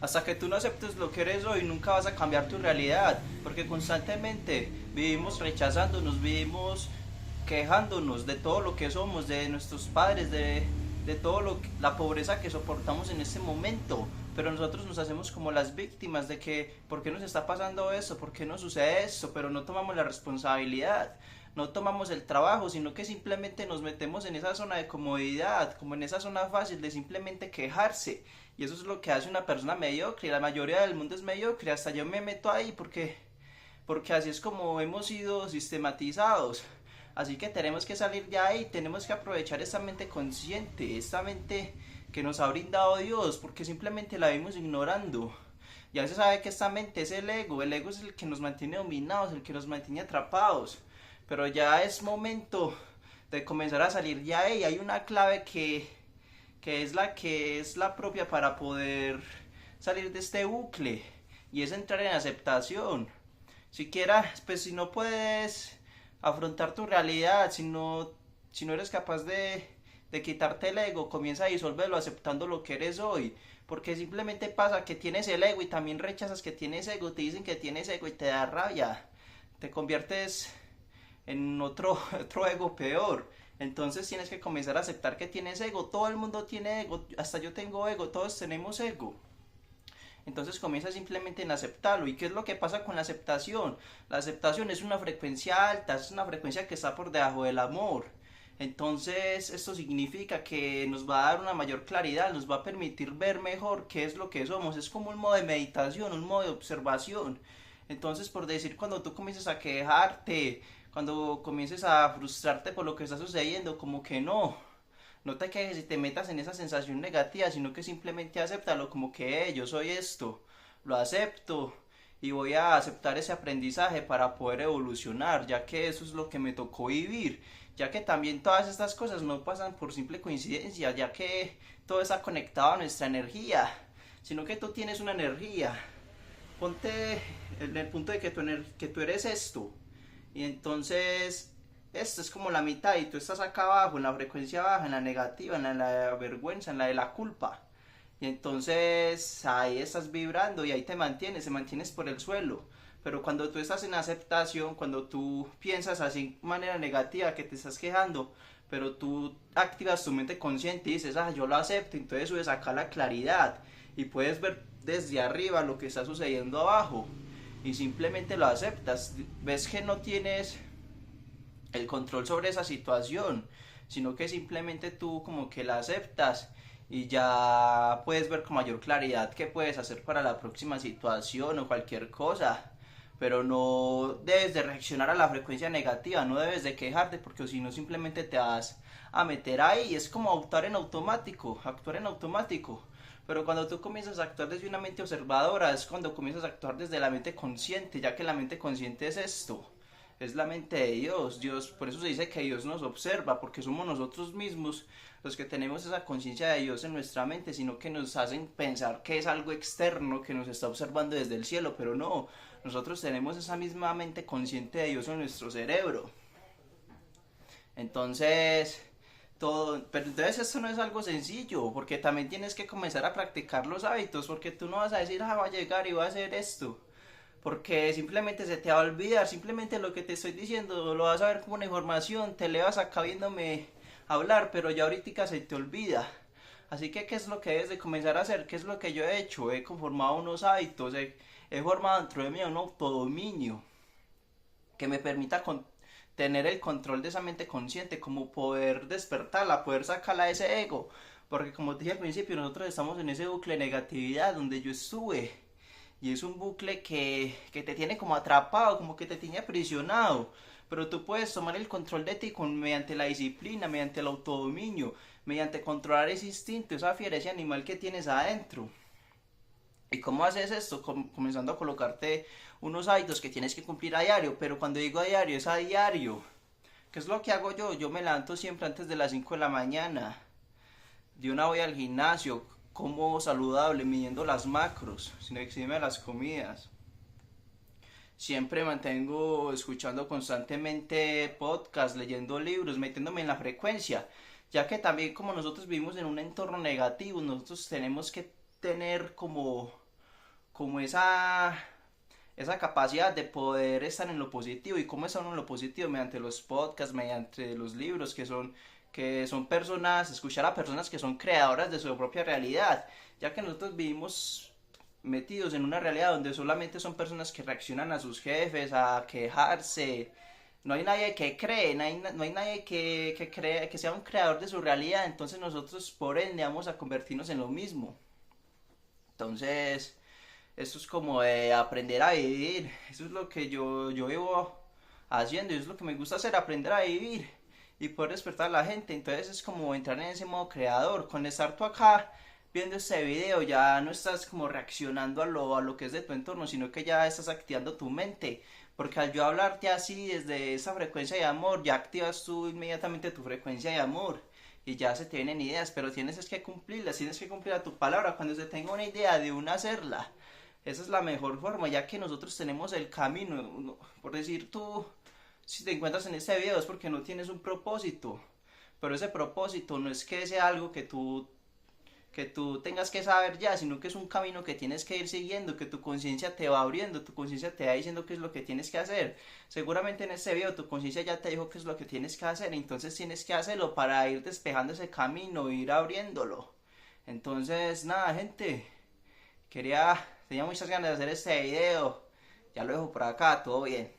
Hasta que tú no aceptes lo que eres hoy, nunca vas a cambiar tu realidad, porque constantemente vivimos rechazándonos, vivimos quejándonos de todo lo que somos, de nuestros padres, de todo la pobreza que soportamos en este momento. Pero nosotros nos hacemos como las víctimas de que, ¿por qué nos está pasando esto? ¿Por qué nos sucede esto? Pero no tomamos la responsabilidad, no tomamos el trabajo, sino que simplemente nos metemos en esa zona de comodidad, como en esa zona fácil de simplemente quejarse. Y eso es lo que hace una persona mediocre, y la mayoría del mundo es mediocre, hasta yo me meto ahí porque así es como hemos sido sistematizados. Así que tenemos que salir de ahí, tenemos que aprovechar esta mente consciente, esta mente que nos ha brindado Dios, porque simplemente la vimos ignorando. Ya se sabe que esta mente es el ego es el que nos mantiene dominados, el que nos mantiene atrapados. Pero ya es momento de comenzar a salir de ahí. Hay una clave que es la propia para poder salir de este bucle, y es entrar en aceptación. Siquiera, pues si no puedes afrontar tu realidad, si no eres capaz de quitarte el ego, comienza a disolverlo aceptando lo que eres hoy. Porque simplemente pasa que tienes el ego y también rechazas que tienes ego, te dicen que tienes ego y te da rabia. Te conviertes en otro ego peor. Entonces tienes que comenzar a aceptar que tienes ego. Todo el mundo tiene ego, hasta yo tengo ego, todos tenemos ego. Entonces comienza simplemente en aceptarlo. ¿Y qué es lo que pasa con la aceptación? La aceptación es una frecuencia alta, es una frecuencia que está por debajo del amor. Entonces esto significa que nos va a dar una mayor claridad, nos va a permitir ver mejor qué es lo que somos. Es como un modo de meditación, un modo de observación. Entonces, por decir, cuando tú comiences a quejarte, cuando comiences a frustrarte por lo que está sucediendo, como que no te quejes y te metas en esa sensación negativa, sino que simplemente acéptalo como que yo soy esto, lo acepto y voy a aceptar ese aprendizaje para poder evolucionar, ya que eso es lo que me tocó vivir, ya que también todas estas cosas no pasan por simple coincidencia, ya que todo está conectado a nuestra energía, sino que tú tienes una energía. Ponte en el punto de que tú eres esto, y entonces esto es como la mitad y tú estás acá abajo, en la frecuencia baja, en la negativa, en la vergüenza, en la de la culpa. Y entonces ahí estás vibrando y ahí te mantienes por el suelo. Pero cuando tú estás en aceptación, cuando tú piensas así de manera negativa, que te estás quejando, pero tú activas tu mente consciente y dices, yo lo acepto, entonces subes acá la claridad y puedes ver desde arriba lo que está sucediendo abajo y simplemente lo aceptas. Ves que no tienes el control sobre esa situación, sino que simplemente tú como que la aceptas y ya puedes ver con mayor claridad qué puedes hacer para la próxima situación o cualquier cosa. Pero no debes de reaccionar a la frecuencia negativa, no debes de quejarte porque si no simplemente te vas a meter ahí. Es como actuar en automático. Pero cuando tú comienzas a actuar desde una mente observadora es cuando comienzas a actuar desde la mente consciente, ya que la mente consciente es esto, es la mente de Dios. Dios, por eso se dice que Dios nos observa, porque somos nosotros mismos los que tenemos esa conciencia de Dios en nuestra mente, sino que nos hacen pensar que es algo externo que nos está observando desde el cielo, pero no, nosotros tenemos esa misma mente consciente de Dios en nuestro cerebro. Entonces, pero entonces esto no es algo sencillo, porque también tienes que comenzar a practicar los hábitos, porque tú no vas a decir, va a llegar y va a hacer esto, porque simplemente se te va a olvidar, simplemente lo que te estoy diciendo lo vas a ver como una información, te le vas acá viéndome hablar, pero ya ahorita se te olvida. Así que, ¿qué es lo que debes de comenzar a hacer? ¿Qué es lo que yo he hecho? He conformado unos hábitos, he formado dentro de mí un autodominio que me permita tener el control de esa mente consciente, como poder despertarla, poder sacarla de ese ego. Porque como te dije al principio, nosotros estamos en ese bucle de negatividad donde yo estuve. Y es un bucle que te tiene como atrapado, como que te tiene aprisionado. Pero tú puedes tomar el control de ti mediante la disciplina, mediante el autodominio, mediante controlar ese instinto, esa fiera, ese animal que tienes adentro. ¿Y cómo haces esto? Comenzando a colocarte unos hábitos que tienes que cumplir a diario, pero cuando digo a diario es a diario. ¿Qué es lo que hago yo? Yo me levanto siempre antes de las 5 de la mañana. De una voy al gimnasio, como saludable, midiendo las macros, sin exigirme las comidas. Siempre mantengo escuchando constantemente podcasts, leyendo libros, metiéndome en la frecuencia, ya que también como nosotros vivimos en un entorno negativo, nosotros tenemos que tener como como esa capacidad de poder estar en lo positivo. ¿Y cómo está uno en lo positivo? Mediante los podcasts, mediante los libros, que son personas, escuchar a personas que son creadoras de su propia realidad, ya que nosotros vivimos metidos en una realidad donde solamente son personas que reaccionan a sus jefes, a quejarse. No hay nadie que cree, no hay nadie que cree, que sea un creador de su realidad. Entonces nosotros por ende vamos a convertirnos en lo mismo. Entonces, esto es como de aprender a vivir. Eso es lo que yo vivo haciendo y eso es lo que me gusta hacer, aprender a vivir y poder despertar a la gente. Entonces es como entrar en ese modo creador. Con estar tú acá viendo este video ya no estás como reaccionando a lo que es de tu entorno, sino que ya estás activando tu mente. Porque al yo hablarte así desde esa frecuencia de amor, ya activas tú inmediatamente tu frecuencia de amor y ya se te vienen ideas, pero tienes es que cumplirlas, tienes que cumplir a tu palabra. Cuando se tenga una idea de una hacerla, esa es la mejor forma, ya que nosotros tenemos el camino. Por decir tú, si te encuentras en este video es porque no tienes un propósito, pero ese propósito no es que sea algo que tú tengas que saber ya, sino que es un camino que tienes que ir siguiendo, que tu conciencia te va abriendo, tu conciencia te va diciendo qué es lo que tienes que hacer. Seguramente en este video tu conciencia ya te dijo qué es lo que tienes que hacer, entonces tienes que hacerlo para ir despejando ese camino, ir abriéndolo. Entonces, nada, gente, tenía muchas ganas de hacer este video. Ya lo dejo por acá, todo bien.